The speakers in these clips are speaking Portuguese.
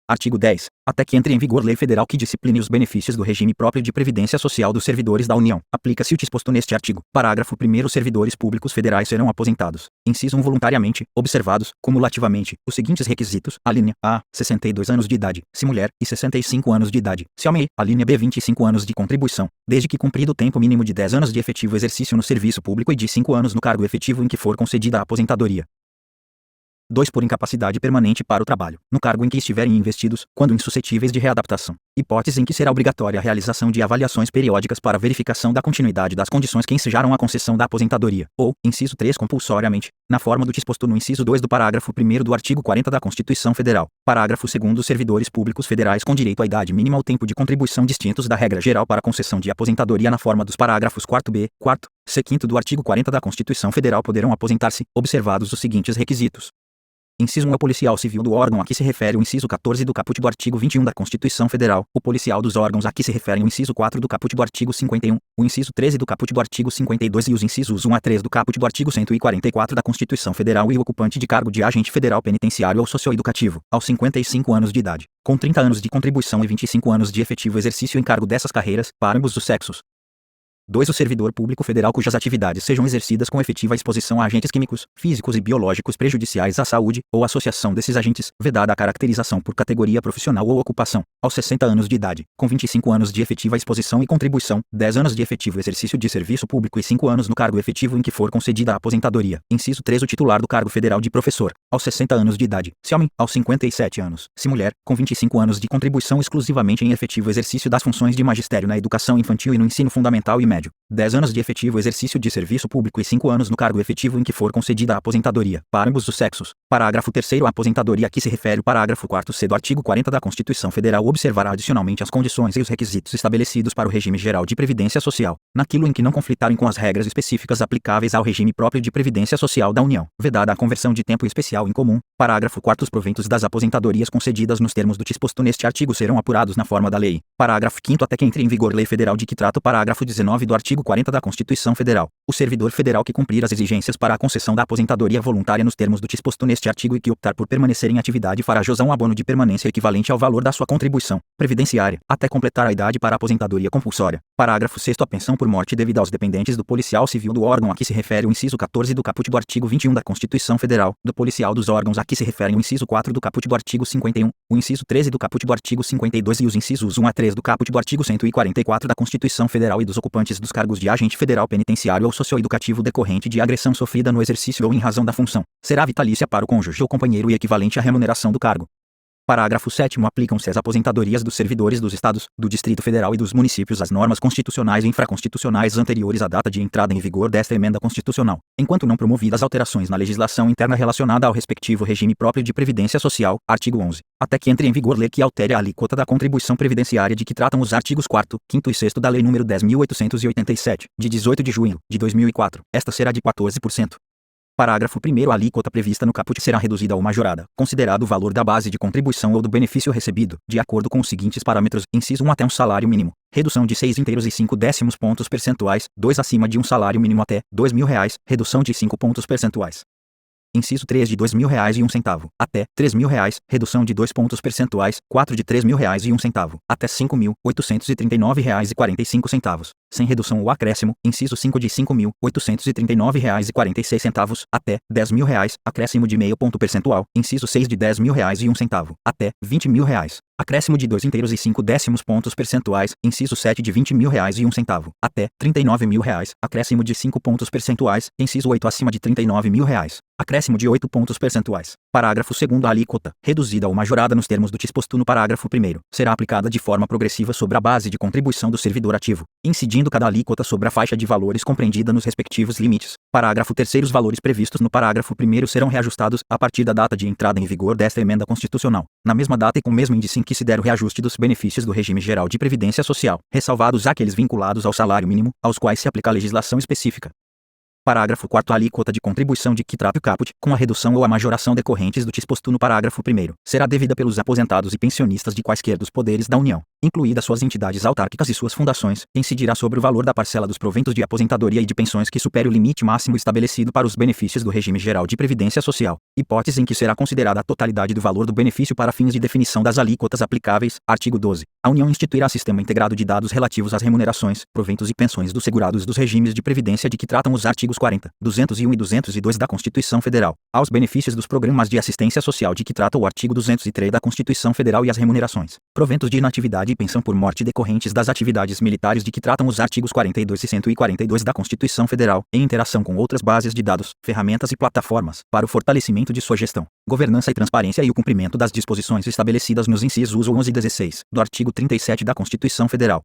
Artigo 10. Até que entre em vigor lei federal que discipline os benefícios do regime próprio de previdência social dos servidores da União. Aplica-se o disposto neste artigo. Parágrafo 1º. Os servidores públicos federais serão aposentados. Inciso 1. Voluntariamente, observados, cumulativamente, os seguintes requisitos. Alínea A. 62 anos de idade, se mulher, e 65 anos de idade, se homem. Alínea B. 25 anos de contribuição, desde que cumprido o tempo mínimo de 10 anos de efetivo exercício no serviço público e de 5 anos no cargo efetivo em que for concedida a aposentadoria. 2. Por incapacidade permanente para o trabalho, no cargo em que estiverem investidos, quando insuscetíveis de readaptação. Hipótese em que será obrigatória a realização de avaliações periódicas para verificação da continuidade das condições que ensejaram a concessão da aposentadoria. Ou, inciso 3. Compulsoriamente, na forma do disposto no inciso 2 do parágrafo 1º do artigo 40 da Constituição Federal. Parágrafo 2º. Os servidores públicos federais com direito à idade mínima ao tempo de contribuição distintos da regra geral para concessão de aposentadoria na forma dos parágrafos 4b, 4, c. 5º do artigo 40 da Constituição Federal poderão aposentar-se, observados os seguintes requisitos. Inciso 1. O policial civil do órgão a que se refere o inciso 14 do caput do artigo 21 da Constituição Federal, o policial dos órgãos a que se referem o inciso 4 do caput do artigo 51, o inciso 13 do caput do artigo 52 e os incisos 1 a 3 do caput do artigo 144 da Constituição Federal e o ocupante de cargo de agente federal penitenciário ou socioeducativo, aos 55 anos de idade, com 30 anos de contribuição e 25 anos de efetivo exercício em cargo dessas carreiras, para ambos os sexos. 2. O servidor público federal cujas atividades sejam exercidas com efetiva exposição a agentes químicos, físicos e biológicos prejudiciais à saúde, ou associação desses agentes, vedada a caracterização por categoria profissional ou ocupação, aos 60 anos de idade, com 25 anos de efetiva exposição e contribuição, 10 anos de efetivo exercício de serviço público e 5 anos no cargo efetivo em que for concedida a aposentadoria. Inciso 3. O titular do cargo federal de professor, aos 60 anos de idade, se homem, aos 57 anos, se mulher, com 25 anos de contribuição exclusivamente em efetivo exercício das funções de magistério na educação infantil e no ensino fundamental e médio, 10 anos de efetivo exercício de serviço público e 5 anos no cargo efetivo em que for concedida a aposentadoria, para ambos os sexos. Parágrafo 3º. A aposentadoria a que se refere o parágrafo 4º do artigo 40 da Constituição Federal observará adicionalmente as condições e os requisitos estabelecidos para o regime geral de previdência social, naquilo em que não conflitarem com as regras específicas aplicáveis ao regime próprio de previdência social da União, vedada a conversão de tempo especial em comum. Parágrafo 4º. Os proventos das aposentadorias concedidas nos termos do disposto neste artigo serão apurados na forma da lei. Parágrafo 5º. Até que entre em vigor lei federal de que trata o parágrafo 19 do artigo 40 da Constituição Federal, o servidor federal que cumprir as exigências para a concessão da aposentadoria voluntária nos termos do disposto neste artigo e que optar por permanecer em atividade fará jus a um abono de permanência equivalente ao valor da sua contribuição previdenciária, até completar a idade para a aposentadoria compulsória. Parágrafo 6º. A pensão por morte devida aos dependentes do policial civil do órgão a que se refere o inciso 14 do caput do artigo 21 da Constituição Federal, do policial dos órgãos a que se referem o inciso 4 do caput do artigo 51, o inciso 13 do caput do artigo 52 e os incisos 1 a 3 do caput do artigo 144 da Constituição Federal e dos ocupantes dos cargos de agente federal penitenciário ou socioeducativo decorrente de agressão sofrida no exercício ou em razão da função, será vitalícia para o cônjuge ou companheiro e equivalente à remuneração do cargo. Parágrafo 7º. Aplicam-se às aposentadorias dos servidores dos Estados, do Distrito Federal e dos municípios as normas constitucionais e infraconstitucionais anteriores à data de entrada em vigor desta emenda constitucional, enquanto não promovidas alterações na legislação interna relacionada ao respectivo regime próprio de previdência social, artigo 11, até que entre em vigor lei que altere a alíquota da contribuição previdenciária de que tratam os artigos 4º, 5º e 6º da Lei nº 10.887, de 18 de junho de 2004. Esta será de 14%. Parágrafo 1º. A alíquota prevista no caput será reduzida ou majorada, considerado o valor da base de contribuição ou do benefício recebido, de acordo com os seguintes parâmetros: inciso 1 até um salário mínimo, redução de 6,5 pontos percentuais, 2 acima de um salário mínimo até R$2.000, redução de 5 pontos percentuais. Inciso 3 de R$2.000,01, até R$3.000, redução de 2 pontos percentuais, 4 de R$3.000,01, até R$5.839,45, sem redução ou acréscimo. Inciso 5 de R$5.839,46, até R$10.000, acréscimo de meio ponto percentual. Inciso 6 de R$10.000,01, até R$20.000, acréscimo de 2,5 pontos percentuais. Inciso 7 de R$20.001, até R$39.000, acréscimo de 5 pontos percentuais. Inciso 8 acima de R$39.000, acréscimo de 8 pontos percentuais. Parágrafo 2º. A alíquota, reduzida ou majorada nos termos do disposto no parágrafo 1º, será aplicada de forma progressiva sobre a base de contribuição do servidor ativo, incidindo cada alíquota sobre a faixa de valores compreendida nos respectivos limites. Parágrafo 3º. Os valores previstos no parágrafo 1º serão reajustados a partir da data de entrada em vigor desta emenda constitucional, na mesma data e com o mesmo índice em que se der o reajuste dos benefícios do regime geral de previdência social, ressalvados aqueles vinculados ao salário mínimo, aos quais se aplica a legislação específica. Parágrafo 4º. A alíquota de contribuição de que trata o caput, com a redução ou a majoração decorrentes do disposto no parágrafo 1º, será devida pelos aposentados e pensionistas de quaisquer dos poderes da União, incluídas suas entidades autárquicas e suas fundações, incidirá sobre o valor da parcela dos proventos de aposentadoria e de pensões que supere o limite máximo estabelecido para os benefícios do regime geral de previdência social, hipótese em que será considerada a totalidade do valor do benefício para fins de definição das alíquotas aplicáveis. Artigo 12. A União instituirá sistema integrado de dados relativos às remunerações, proventos e pensões dos segurados dos regimes de previdência de que tratam os artigos 40, 201 e 202 da Constituição Federal, aos benefícios dos programas de assistência social de que trata o artigo 203 da Constituição Federal e as remunerações, proventos de inatividade e pensão por morte decorrentes das atividades militares de que tratam os artigos 42 e 142 da Constituição Federal, em interação com outras bases de dados, ferramentas e plataformas, para o fortalecimento de sua gestão, governança e transparência e o cumprimento das disposições estabelecidas nos incisos 11 e 16 do artigo 37 da Constituição Federal.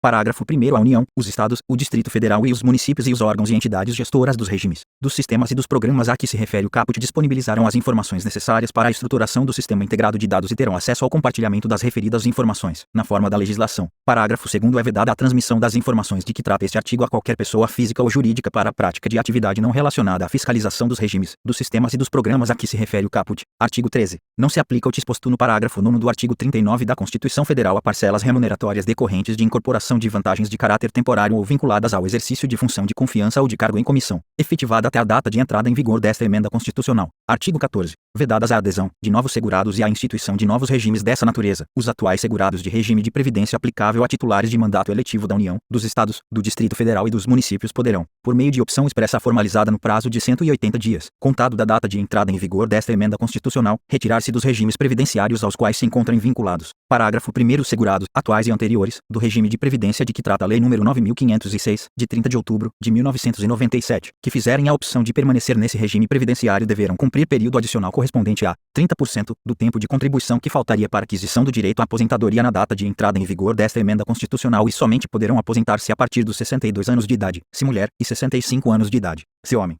Parágrafo 1º. A União, os Estados, o Distrito Federal e os municípios e os órgãos e entidades gestoras dos regimes, dos sistemas e dos programas a que se refere o caput disponibilizarão as informações necessárias para a estruturação do sistema integrado de dados e terão acesso ao compartilhamento das referidas informações, na forma da legislação. Parágrafo 2º. É vedada a transmissão das informações de que trata este artigo a qualquer pessoa física ou jurídica para a prática de atividade não relacionada à fiscalização dos regimes, dos sistemas e dos programas a que se refere o caput. Artigo 13. Não se aplica o disposto no parágrafo 9º do artigo 39 da Constituição Federal a parcelas remuneratórias decorrentes de incorporação de vantagens de caráter temporário ou vinculadas ao exercício de função de confiança ou de cargo em comissão, efetivada até a data de entrada em vigor desta emenda constitucional. Artigo 14. Vedadas a adesão de novos segurados e a instituição de novos regimes dessa natureza, os atuais segurados de regime de previdência aplicável a titulares de mandato eletivo da União, dos Estados, do Distrito Federal e dos municípios poderão, por meio de opção expressa formalizada no prazo de 180 dias, contado da data de entrada em vigor desta emenda constitucional, retirar-se dos regimes previdenciários aos quais se encontrem vinculados. Parágrafo 1º. Segurados, atuais e anteriores, do regime de previdência de que trata a Lei nº 9.506, de 30 de outubro de 1997, que fizerem a opção de permanecer nesse regime previdenciário deverão cumprir período adicional correspondente a 30% do tempo de contribuição que faltaria para aquisição do direito à aposentadoria na data de entrada em vigor desta emenda constitucional e somente poderão aposentar-se a partir dos 62 anos de idade, se mulher, e 65 anos de idade, se homem.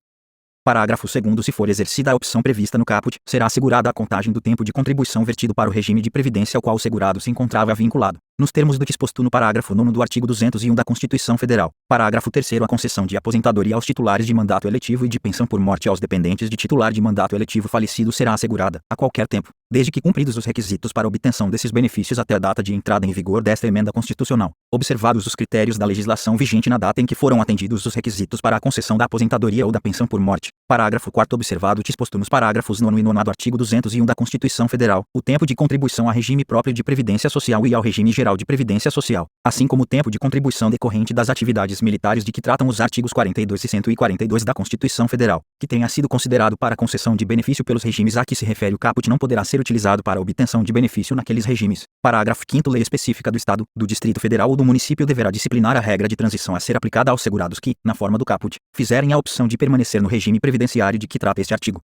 Parágrafo 2º. Se for exercida a opção prevista no caput, será assegurada a contagem do tempo de contribuição vertido para o regime de previdência ao qual o segurado se encontrava vinculado, nos termos do disposto no parágrafo 9º do artigo 201 da Constituição Federal. Parágrafo 3º. A concessão de aposentadoria aos titulares de mandato eletivo e de pensão por morte aos dependentes de titular de mandato eletivo falecido será assegurada, a qualquer tempo, desde que cumpridos os requisitos para obtenção desses benefícios até a data de entrada em vigor desta emenda constitucional, observados os critérios da legislação vigente na data em que foram atendidos os requisitos para a concessão da aposentadoria ou da pensão por morte. Parágrafo 4º. Observado o disposto nos parágrafos 9º e 9º do artigo 201 da Constituição Federal, o tempo de contribuição a regime próprio de previdência social e ao regime geral de previdência social, assim como o tempo de contribuição decorrente das atividades militares de que tratam os artigos 42 e 142 da Constituição Federal, que tenha sido considerado para concessão de benefício pelos regimes a que se refere o caput não poderá ser utilizado para obtenção de benefício naqueles regimes. Parágrafo 5º. Lei específica do Estado, do Distrito Federal ou do município deverá disciplinar a regra de transição a ser aplicada aos segurados que, na forma do caput, fizerem a opção de permanecer no regime previdenciário de que trata este artigo.